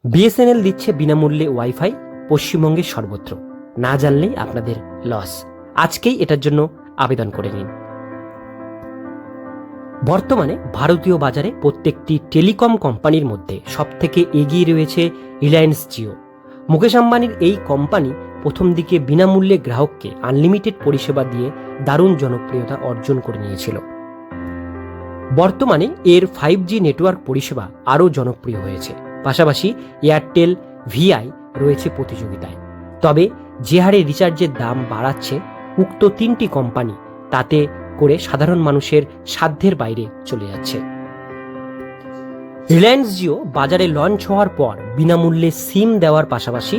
BSNL দিচ্ছে বিনামূল্যে wifi পশ্চিমবঙ্গের সর্বত্র। না জানলেই আপনাদের লস। আজকেই এটার জন্য আবেদন করে নিন। বর্তমানে ভারতীয় বাজারে প্রত্যেকটি টেলিকম কোম্পানির মধ্যে সবথেকে এগিয়ে রয়েছে রিলায়েন্স জিও। মুকেশ আম্বানির এই কোম্পানি প্রথম দিকে বিনামূল্যে গ্রাহককে আনলিমিটেড পরিষেবা দিয়ে দারুণ জনপ্রিয়তা অর্জন করে নিয়েছিল। বর্তমানে এর 5G নেটওয়ার্ক পরিষেবা আরও জনপ্রিয় হয়েছে। পাশাপাশি এয়ারটেল ভিআই রয়েছে প্রতিযোগিতায়। তবে যে হারে রিচার্জের দাম বাড়াচ্ছে উক্ত তিনটি কোম্পানি, তাতে করে সাধারণ মানুষের সাধ্যের বাইরে চলে যাচ্ছে। রিলায়েন্স জিও বাজারে লঞ্চ হওয়ার পর বিনামূল্যে সিম দেওয়ার পাশাপাশি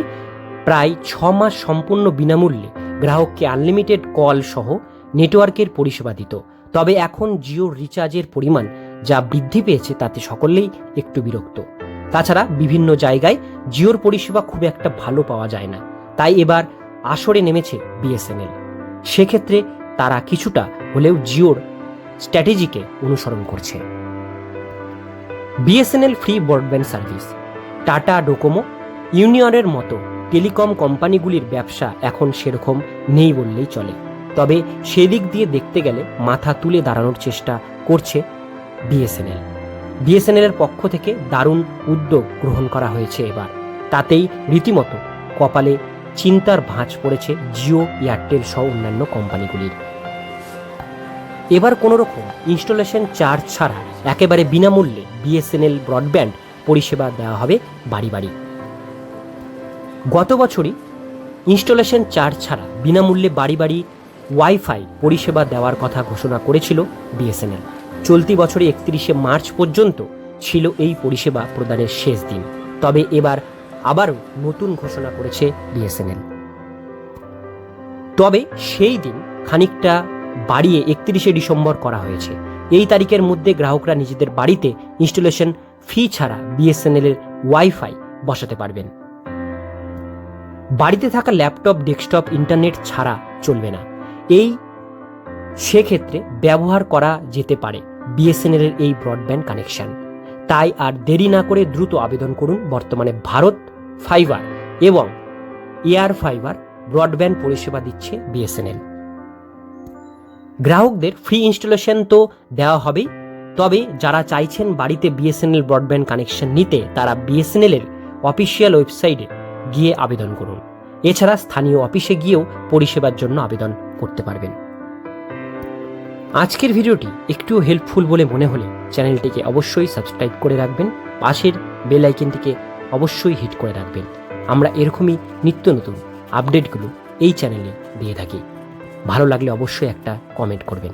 প্রায় 6 মাস সম্পূর্ণ বিনামূল্যে গ্রাহককে আনলিমিটেড কল সহ নেটওয়ার্কের পরিষেবা দিত। তবে এখন জিওর রিচার্জের পরিমাণ যা বৃদ্ধি পেয়েছে তাতে সকলেই একটু বিরক্ত। তাছাড়া বিভিন্ন জায়গায় জিওর পরিষেবা খুব একটা ভালো পাওয়া যায় না, তাই এবার আসরে নেমেছে বিএসএনএল। সেক্ষেত্রে তারা কিছুটা হলেও জিওর স্ট্র্যাটেজিকে অনুসরণ করছে। BSNL free broadband service. Tata, Docomo, ইউনিয়নের মতো টেলিকম কোম্পানিগুলির ব্যবসা এখন সেরকম নেই বললেই চলে। তবে সেদিক দিয়ে দেখতে গেলে মাথা তুলে দাঁড়ানোর চেষ্টা করছে বিএসএনএল। বিএসএনএলের পক্ষ থেকে দারুণ উদ্যোগ গ্রহণ করা হয়েছে এবার। তাতেই রীতিমতো কপালে চিন্তার ভাঁজ পড়েছে জিও, এয়ারটেল সহ অন্যান্য কোম্পানিগুলির। এবার কোনো রকম ইনস্টলেশন চার্জ ছাড়া একেবারে বিনামূল্যে বিএসএনএল ব্রডব্যান্ড পরিষেবা দেওয়া হবে বাড়ি বাড়ি। গত বছরই ইনস্টলেশন চার্জ ছাড়া বিনামূল্যে বাড়ি বাড়ি ওয়াইফাই পরিষেবা দেওয়ার কথা ঘোষণা করেছিল বিএসএনএল। চলতি বছরে 31শে মার্চ পর্যন্ত ছিল এই পরিষেবা প্রদানের শেষ দিন। তবে এবার আবারও নতুন ঘোষণা করেছে বিএসএনএল। তবে সেই দিন খানিকটা বাড়িয়ে 31শে ডিসেম্বর করা হয়েছে। এই তারিখের মধ্যে গ্রাহকরা নিজেদের বাড়িতে ইনস্টলেশন ফি ছাড়া বিএসএনএল এর ওয়াইফাই বসাতে পারবেন। বাড়িতে থাকা ল্যাপটপ, ডেস্কটপ ইন্টারনেট ছাড়া চলবে না। সেক্ষেত্রে ব্যবহার করা যেতে পারে বিএসএনএল এর এই ব্রডব্যান্ড কানেকশন। তাই আর দেরি না করে দ্রুত আবেদন করুন। বর্তমানে ভারত ফাইবার এবং এয়ার ফাইবার ব্রডব্যান্ড পরিষেবা দিচ্ছে বিএসএনএল। গ্রাহকদের ফ্রি ইনস্টলেশন তো দেওয়া হবেই, তবে যারা চাইছেন বাড়িতে বিএসএনএল ব্রডব্যান্ড কানেকশন নিতে, তারা বিএসএনএল এর অফিসিয়াল ওয়েবসাইটে গিয়ে আবেদন করুন। এছাড়া স্থানীয় অফিসে গিয়েও পরিষেবার জন্য আবেদন করতে পারবেন। আজকের ভিডিওটি একটু হেল্পফুল বলে মনে হলে চ্যানেলটিকে অবশ্যই সাবস্ক্রাইব করে রাখবেন, পাশের বেল আইকনটিকে অবশ্যই হিট করে রাখবেন। আমরা এরকমই নিত্য নতুন আপডেটগুলো এই চ্যানেলে দিয়ে থাকি। ভালো লাগলে অবশ্যই একটা কমেন্ট করবেন।